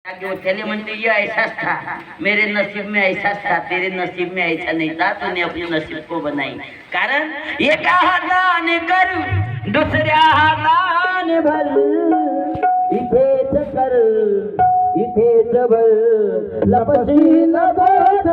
जो चले म्हणते ये ऐसा था, मेरे नसीब में ऐसा था, तेरे नसीब में ऐसा नहीं था, तूने अपने नसीब को बनाई. कारण एका हाताने कर दुसऱ्या हाताने भर, इथेच कर इथेच भर, लपसी लपट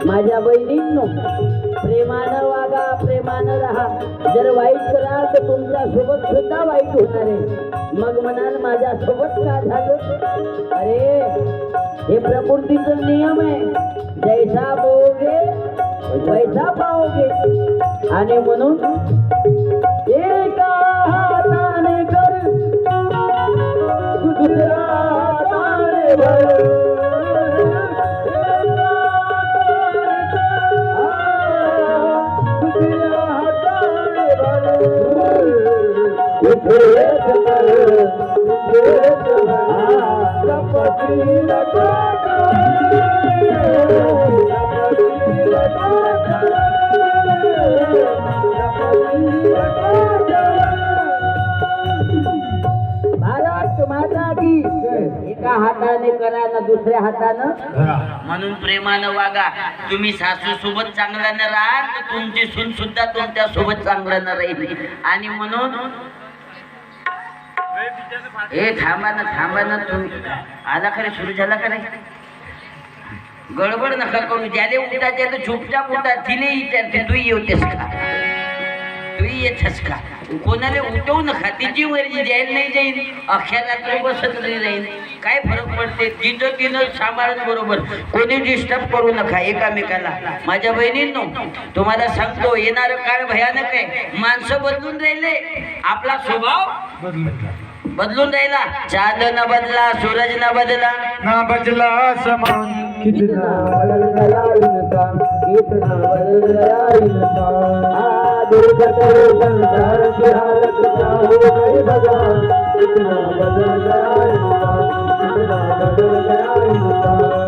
माझ्या बहिणींनो, प्रेमानं वागा, प्रेमानं राहा. जर वाईट कराल तर तुमच्या सोबत सुद्धा वाईट होणार आहे. मग म्हणाल माझ्या सोबत का झालं? अरे हे प्रकृतीचा नियम आहे. जैसा बोगे वैसा पाओगे. आणि म्हणून एका हाताने कर दुसऱ्या हाताने भर, एका हाताने करा ना दुसऱ्या हातानं. म्हणून प्रेमानं वागा. तुम्ही सासू सोबत चांगल्यानं राहा तर तुमची सून सुद्धा तुमच्या सोबत चांगल्यानं राहील. आणि म्हणून हे थांबा ना तुम्ही आला खरे सुरू झाला का नाही? गडबड नका करू. ज्याले उठता त्याला चुपचाप उठा. तिने विचारते तू येतेस का, तू येतस का. कोणाला उठवू नका. तिची मर्जी जाईल नाही जाईल, अख्ख्या रात्र बसत नाही राहील, काय फरक पडते. तिचं तिनं सांभाळत बरोबर. कोणी डिस्टर्ब करू नका एकामेकाला. माझ्या बहिणींनो, तुम्हाला सांगतो येणारं काळ भयानक आहे. माणसं बदलून राहिले, आपला स्वभाव बदलून राहिला. चांद न बदला, सूरज न बदला, ना बदला आसमान, कितना बदल गया इंसान, कितना बदल गया इंसान. संसार की हालत क्या हो गई भगवान, कितना बदल गया इंसान, कितना बदल गया इंसान.